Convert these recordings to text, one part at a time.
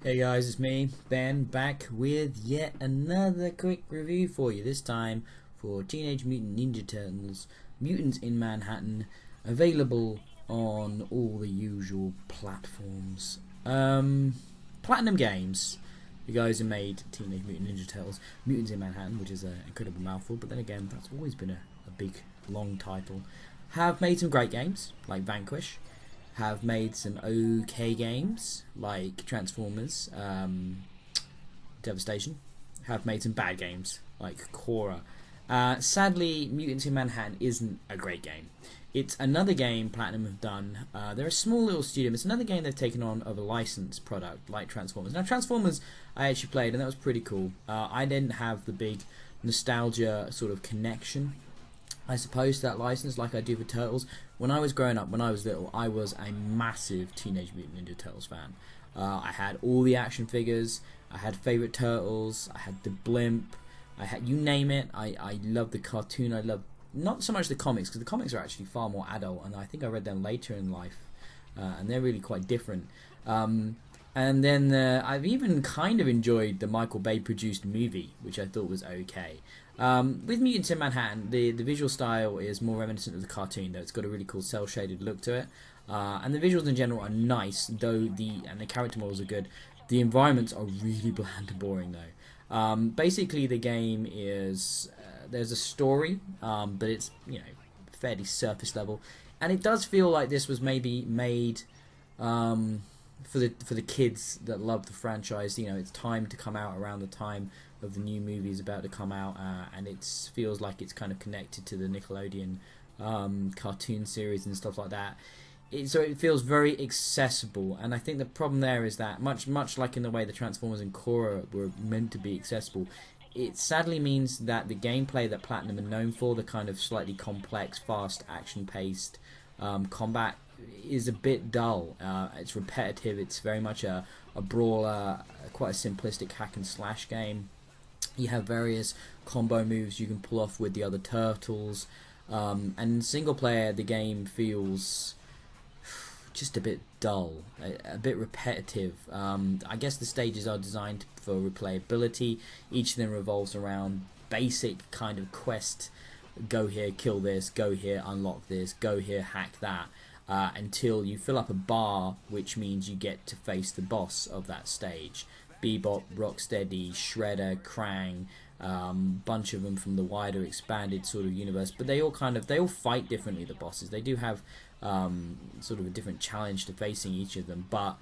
Hey guys, it's me, Ben, back with yet another quick review for you. This time for Teenage Mutant Ninja Turtles, Mutants in Manhattan, available on all the usual platforms. Platinum Games, the guys who made Teenage Mutant Ninja Turtles, Mutants in Manhattan, which is an incredible mouthful, but then again, that's always been a big, long title, have made some great games, like Vanquish, have made some okay games like Transformers, Devastation, have made some bad games like Korra. Sadly, Mutants in Manhattan isn't a great game. It's another game Platinum have done. They're a small little studio. It's another game they've taken on of a licensed product like Transformers. Now, Transformers I actually played and that was pretty cool. I didn't have the big nostalgia sort of connection, I suppose, to that license like I do for Turtles. When I was growing up, when I was little, I was a massive Teenage Mutant Ninja Turtles fan. I had all the action figures, I had favourite Turtles, I had the blimp, I had, you name it. I loved the cartoon, I loved, not so much the comics, because the comics are actually far more adult, and I think I read them later in life, and they're really quite different. And then I've even kind of enjoyed the Michael Bay produced movie, which I thought was okay. With Mutants in Manhattan, the visual style is more reminiscent of the cartoon, though it's got a really cool cel shaded look to it. And the visuals in general are nice, though the character models are good. The environments are really bland and boring, though. Basically, the game is there's a story, but it's fairly surface level, and it does feel like this was maybe made for the kids that love the franchise. It's time to come out around the time of the new movies about to come out, and it feels like it's kind of connected to the Nickelodeon cartoon series and stuff like that. So it feels very accessible, and I think the problem there is that much like in the way the Transformers and Korra were meant to be accessible, it sadly means that the gameplay that Platinum are known for, the kind of slightly complex, fast, action-paced combat, is a bit dull. It's repetitive. It's very much a brawler, quite a simplistic hack and slash game. You have various combo moves you can pull off with the other turtles, and in single player the game feels just a bit dull, a bit repetitive. I guess the stages are designed for replayability. Each of them revolves around basic kind of quest: go here, kill this; go here, unlock this; go here, hack that. Until you fill up a bar, which means you get to face the boss of that stage. Bebop, Rocksteady, Shredder, Krang, bunch of them from the wider expanded sort of universe, but they all fight differently. The bosses, they do have sort of a different challenge to facing each of them, but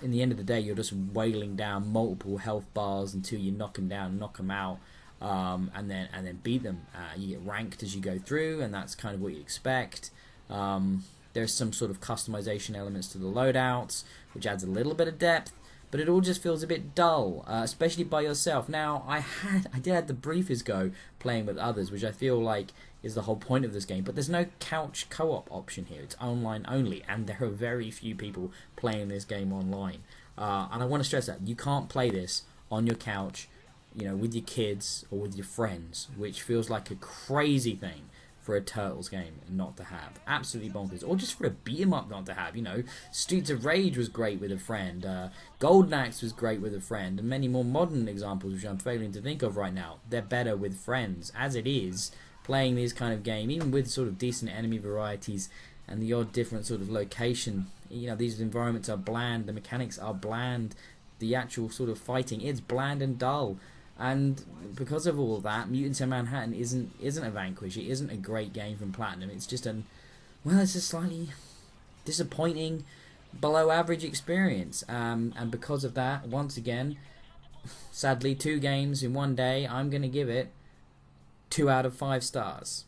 in the end of the day, you're just wailing down multiple health bars until you knock them down, knock them out, and then beat them. You get ranked as you go through, and that's kind of what you expect. There's some sort of customization elements to the loadouts, which adds a little bit of depth, but it all just feels a bit dull, especially by yourself. Now, I did have the briefest go playing with others, which I feel like is the whole point of this game, but there's no couch co-op option here. It's online only, and there are very few people playing this game online. And I want to stress that you can't play this on your couch, with your kids or with your friends, which feels like a crazy thing for a Turtles game not to have. Absolutely bonkers. Or just for a beat 'em up not to have. Streets of Rage was great with a friend. Golden Axe was great with a friend. And many more modern examples, which I'm failing to think of right now. They're better with friends. As it is, playing these kind of game, even with sort of decent enemy varieties and the odd different sort of location, these environments are bland. The mechanics are bland. The actual sort of fighting, it's bland and dull. And because of all that, Mutants in Manhattan isn't a Vanquish. It isn't a great game from Platinum. It's just it's a slightly disappointing, below average experience. And because of that, once again, sadly, 2 games in one day, I'm going to give it 2 out of 5 stars.